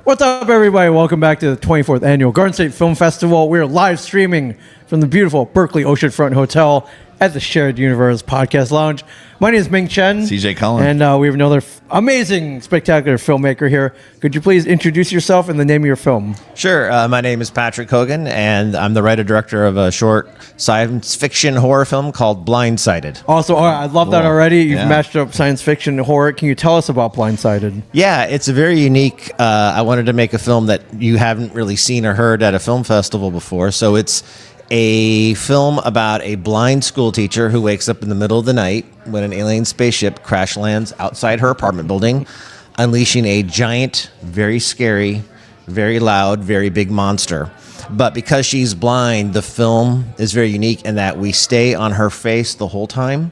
What's up, everybody? Welcome back to the 24th Annual Garden State Film Festival. We're live streaming from the beautiful Berkeley Oceanfront Hotel at the Shared Universe Podcast Lounge. My name is Ming Chen. CJ Cullen. And we have another amazing, spectacular filmmaker here. Could you please introduce yourself and the name of your film? Sure. My name is Patrick Hogan, and I'm the writer-director of a short science fiction horror film called Blindsided. Also, all right, I love that already. You've matched up science fiction and horror. Can you tell us about Blindsided? Yeah, it's a very unique... I wanted to make a film that you haven't really seen or heard at a film festival before, so it's a film about a blind school teacher who wakes up in the middle of the night when an alien spaceship crash lands outside her apartment building, unleashing a giant, very scary, very loud, very big monster. But because she's blind, the film is very unique in that we stay on her face the whole time.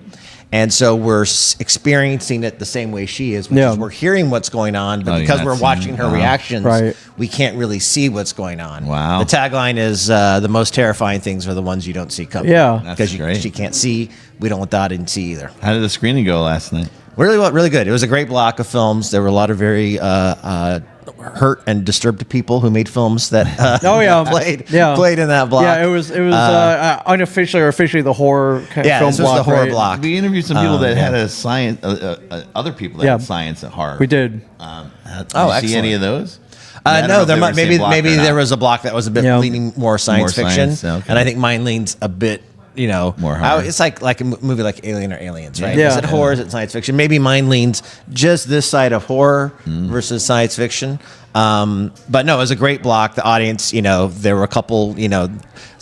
And so we're experiencing it the same way she is, which is we're hearing what's going on, but because we're watching her reactions, we can't really see what's going on. Wow. The tagline is the most terrifying things are the ones you don't see coming. Yeah. Because she can't see. We don't want the audience to see either. How did the screening go last night? Really good. It was a great block of films. There were a lot of very hurt and disturbed people who made films that played in that block. Yeah, it was unofficially or officially the horror kind of film this was block. the horror block. We interviewed some people that had a science, other people that had science at heart. We did. Did you see any of those? No, maybe there was a block that was a bit leaning more science fiction, and I think mine leans a bit. More horror. It's like a movie like Alien or Aliens, right? Yeah. Is it horror? Is it science fiction? Maybe mine leans just this side of horror versus science fiction. But no, it was a great block. The audience, there were a couple,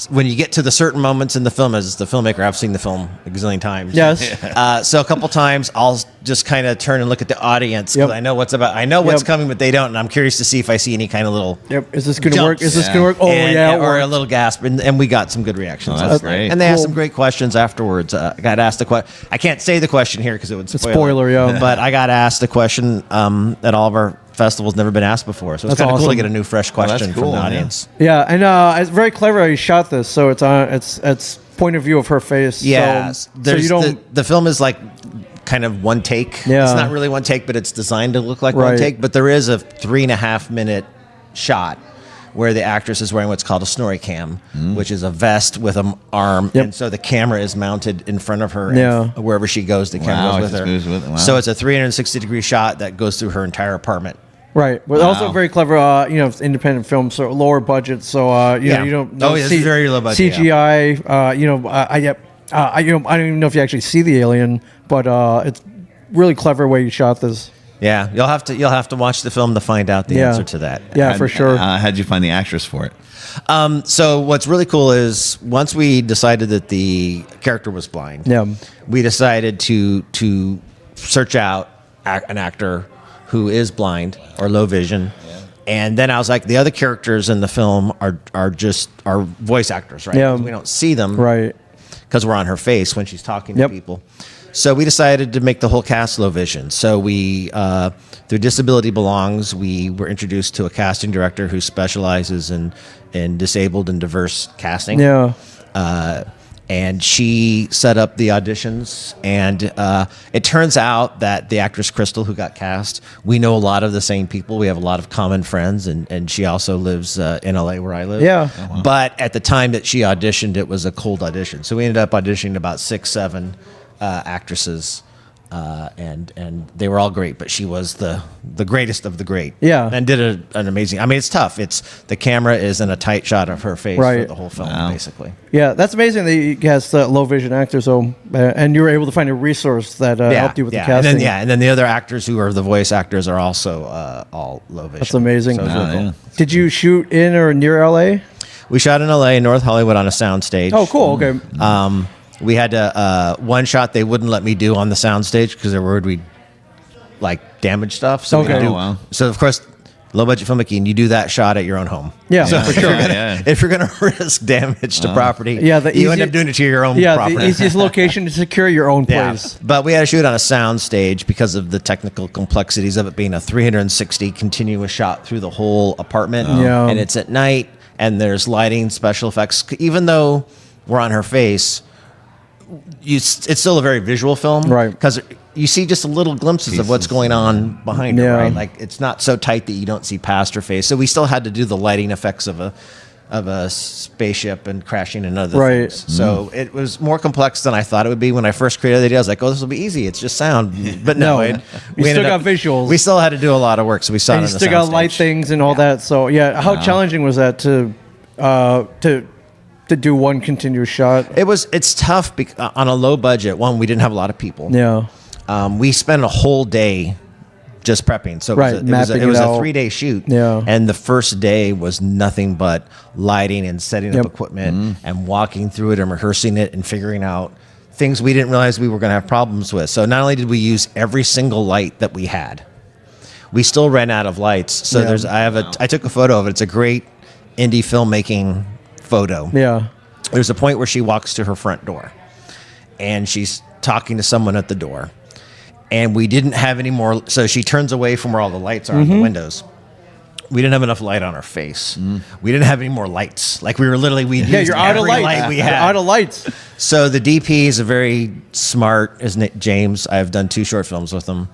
when you get to the certain moments in the film, as the filmmaker, I've seen the film a gazillion times. Yes. So a couple times I'll just kind of turn and look at the audience because I know what's coming, but they don't. And I'm curious to see if I see any kind of little. Is this going to work? Is this going to work? Or a little gasp. And we got some good reactions. Oh, that's great. And they asked some great questions afterwards. I got asked a question. I can't say the question here because it would spoiler. But I got asked a question at all of our festivals never been asked before, so it's kind of cool to get a new fresh question from the audience. Yeah, and it's very clever how you shot this. So it's point of view of her face. Yeah, so you don't. The film is like kind of one take. Yeah. It's not really one take, but it's designed to look like one take. But there is a 3.5 minute shot where the actress is wearing what's called a snorri cam, which is a vest with an arm, and so the camera is mounted in front of her, and wherever she goes, the camera goes with her. So it's a 360-degree shot that goes through her entire apartment. Right, but also very clever. It's independent film, so lower budget. So you don't. It's very low budget. CGI. I don't even know if you actually see the alien, but it's really clever way you shot this. Yeah, you'll have to watch the film to find out the answer to that. Yeah, for sure. How'd you find the actress for it? So what's really cool is once we decided that the character was blind, we decided to search out an actor who is blind or low vision. And then I was like, the other characters in the film are voice actors, right? Yeah. We don't see them, right? Because we're on her face when she's talking to people. So we decided to make the whole cast low vision. So we, through Disability Belongs, we were introduced to a casting director who specializes in disabled and diverse casting. Yeah. And she set up the auditions, and it turns out that the actress Crystal, who got cast, we know a lot of the same people. We have a lot of common friends, and she also lives in LA where I live. Yeah. Oh, wow. But at the time that she auditioned, it was a cold audition. So we ended up auditioning about 6-7 actresses, and they were all great, but she was the greatest of the great. Yeah. And did an amazing. I mean, it's tough. The camera is in a tight shot of her face for the whole film, basically. Yeah, that's amazing that you cast low vision actors. So, and you were able to find a resource that helped you with the casting. And then the other actors who are the voice actors are also all low vision. That's amazing. So really cool. Did you shoot in or near LA? We shot in LA, North Hollywood, on a sound stage. Oh, cool. Okay. We had to one shot they wouldn't let me do on the soundstage because they were worried we'd damage stuff. So so of course, low budget filmmaking, you do that shot at your own home. Yeah, for sure. If you're gonna risk damage to property, you end up doing it to your own property. The easiest location to secure your own place. But we had to shoot on a sound stage because of the technical complexities of it being a 360 continuous shot through the whole apartment. And it's at night, and there's lighting, special effects. Even though we're on her face, it's still a very visual film, right? Because you see just little glimpses of what's going on behind her, right? Like it's not so tight that you don't see past her face. So we still had to do the lighting effects of a spaceship and crashing and other things. So it was more complex than I thought it would be when I first created the idea. I was like, oh, this will be easy. It's just sound. But no, we still got visuals. We still had to do a lot of work. So we saw it on the sound still got light things and all that. So how challenging was that to do one continuous shot? It's tough on a low budget. One, we didn't have a lot of people. Yeah. We spent a whole day just prepping. So it was a 3-day shoot. Yeah. And the first day was nothing but lighting and setting up equipment and walking through it and rehearsing it and figuring out things we didn't realize we were going to have problems with. So not only did we use every single light that we had, we still ran out of lights. So I took a photo of it. It's a great indie filmmaking photo. Yeah. There's a point where she walks to her front door and she's talking to someone at the door. And we didn't have any more, so she turns away from where all the lights are on the windows. We didn't have enough light on our face. We didn't have any more lights. Like we were literally, you're out of light. Light we had. You're out of lights. So the DP is a very smart, isn't it, James? I've done 2 short films with him.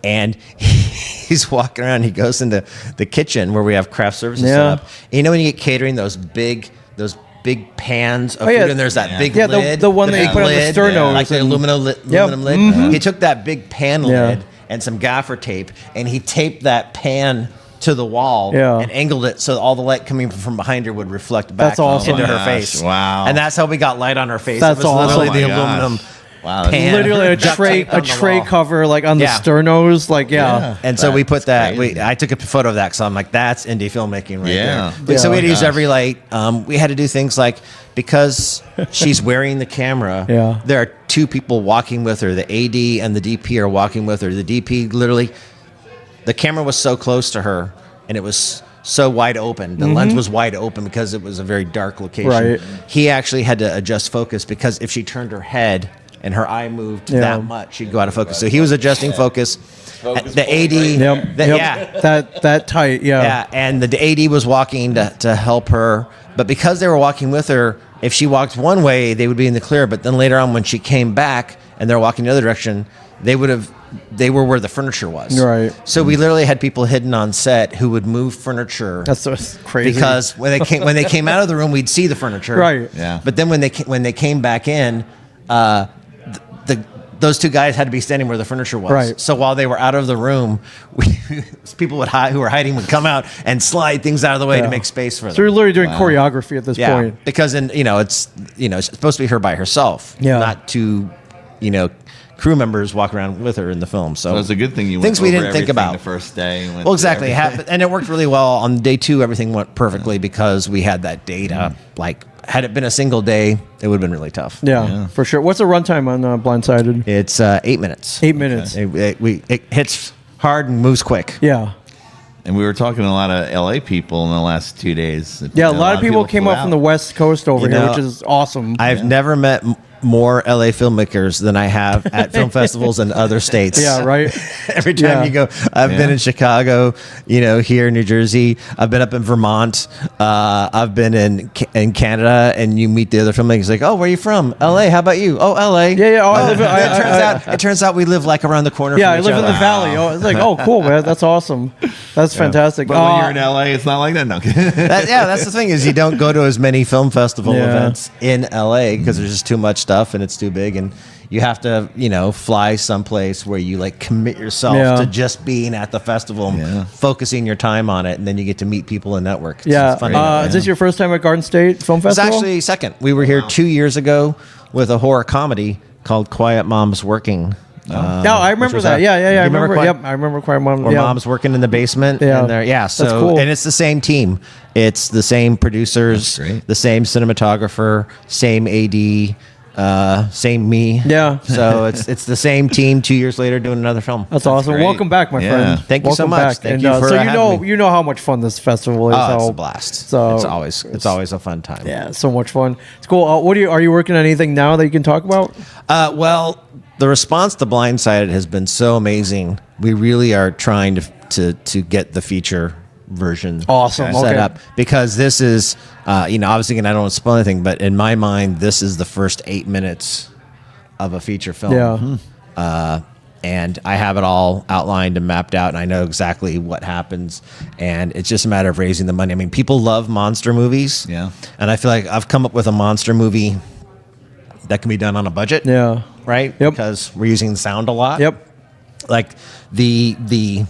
And he's walking around, he goes into the kitchen where we have craft services set up. And you know when you get catering, those big pans of food, and there's that big lid. The one that you put on the sternos. Like the aluminum lid. He took that big pan lid and some gaffer tape, and he taped that pan to the wall and angled it so all the light coming from behind her would reflect back into her face. Wow. And that's how we got light on her face. That's it was awesome. literally the aluminum pan. Literally a tray cover like on the sternos. Like, And so we put that, I took a photo of that because I'm like, that's indie filmmaking right there. So we had to use every light. We had to do things like, because she's wearing the camera, there are 2 people walking with her. The AD and the DP are walking with her. The DP literally, the camera was so close to her and it was so wide open. The lens was wide open because it was a very dark location. Right. He actually had to adjust focus because if she turned her head and her eye moved that much, she'd go out of focus. So he was adjusting focus. The AD, that tight, and the AD was walking to help her. But because they were walking with her, if she walked one way, they would be in the clear. But then later on, when she came back and they're walking the other direction, they were where the furniture was. Right. So we literally had people hidden on set who would move furniture. That's so crazy. Because when they came out of the room, we'd see the furniture. Right. Yeah. But then when they came back in, those 2 guys had to be standing where the furniture was. Right. So while they were out of the room, people who were hiding would come out and slide things out of the way to make space for them. So you're literally doing choreography at this point. Because it's supposed to be her by herself, not 2, crew members walk around with her in the film. So it's a good thing you things went we over didn't think about the first day. Well, exactly, and it worked really well on day 2. Everything went perfectly because we had that data. Like, had it been a single day, it would have been really tough. Yeah, for sure. What's the runtime on Blindsided? It's 8 minutes. 8 minutes. It hits hard and moves quick. Yeah. And we were talking to a lot of LA people in the last 2 days. Yeah, a lot of people came up from the West Coast over here, which is awesome. I've never met more LA filmmakers than I have at film festivals in other states. Yeah, right. Every time you go, I've been in Chicago, here in New Jersey. I've been up in Vermont. I've been in Canada, and you meet the other filmmakers. Like, oh, where are you from? LA. How about you? Oh, LA. Yeah. Oh, it turns out we live like around the corner. Yeah, from I live each in other. the valley. Oh, it's like, oh, cool, man. That's awesome. That's fantastic. But when you're in LA, it's not like that. No. That's the thing, is you don't go to as many film festival events in LA because there's just too much stuff and it's too big, and you have to fly someplace where you like commit yourself to just being at the festival and focusing your time on it, and then you get to meet people and network. It's fun. Is this your first time at Garden State Film Festival? It's actually second. We were here 2 years ago with a horror comedy called Quiet Mom's Working. I remember that. Yeah. I remember. I remember Quiet Mom. Where Mom's working in the basement. Yeah. And so, that's cool. And it's the same team. It's the same producers, the same cinematographer, same AD. Same me. Yeah. So it's the same team 2 years later doing another film. That's awesome. great. Welcome back, my friend. Thank you so Welcome much. back. Thank you for having me. You know how much fun this festival is. Oh, it's a blast. So it's always a fun time. Yeah, so much fun. It's cool. Are you working on anything now that you can talk about? Well, the response to Blindsided has been so amazing. We really are trying to get the feature version set up, because this is obviously, and I don't want to spoil anything, but in my mind, this is the first 8 minutes of a feature film. And I have it all outlined and mapped out, and I know exactly what happens. And it's just a matter of raising the money. I mean, people love monster movies. Yeah. And I feel like I've come up with a monster movie that can be done on a budget. Yeah. Right? Yep. Because we're using sound a lot. Yep. Like the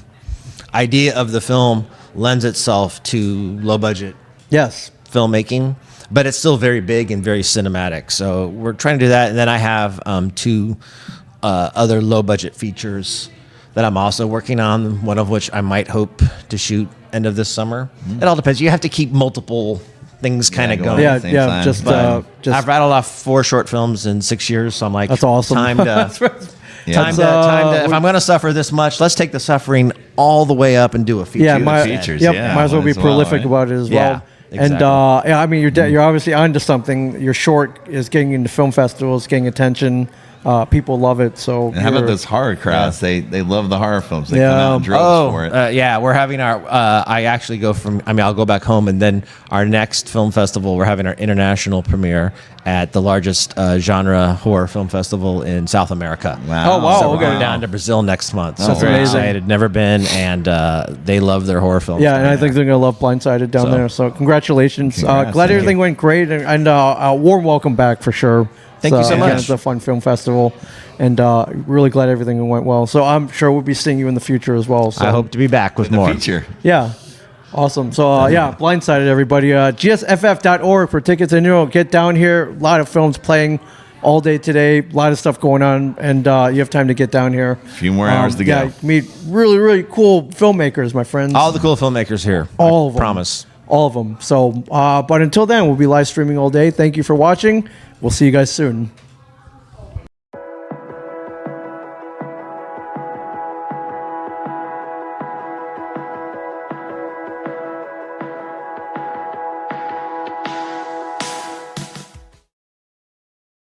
idea of the film lends itself to low budget Yes. filmmaking, but it's still very big and very cinematic. So we're trying to do that. And then I have two other low budget features that I'm also working on, one of which I might hope to shoot end of this summer. It all depends. You have to keep multiple things kind of going. at Yeah. the same Yeah. time. Just I've rattled off 4 short films in 6 years, so I'm like, that's awesome. Time to, Yeah. time to. If I'm going to suffer this much, let's take the suffering all the way up and do a feature. Yeah, features, yep, yeah, might as well be as well, prolific right? about it as Yeah, well. exactly. And yeah, I mean, you're obviously onto something. Your short is getting into film festivals, getting attention. People love it. So And how about those horror crowds? They love the horror films. They come Yeah. out in droves for it. Yeah, we're having our. I actually go from. I mean, I'll go back home, and then our next film festival, we're having our international premiere at the largest genre horror film festival in South America. Wow. Oh, wow, So we're okay. going down to Brazil next month. So That's very amazing. excited. Never been, and they love their horror films. Yeah, and I think they're gonna love Blindsided down So- there. So congratulations. Congrats, Glad thank everything you. went great, and a warm welcome back for sure. Thank you so again, much. It's a fun film festival, and really glad everything went well. So I'm sure we'll be seeing you in the future as well. So I hope to be back with The more. feature. Yeah. Awesome. So, yeah, Blindsided, everybody. GSFF.org for tickets. And, get down here. A lot of films playing all day today. A lot of stuff going on. And you have time to get down here. A few more hours to go. Yeah, meet really, really cool filmmakers, my friends. All the cool filmmakers here. All I of them. Promise. All of them. So, but until then, we'll be live streaming all day. Thank you for watching. We'll see you guys soon.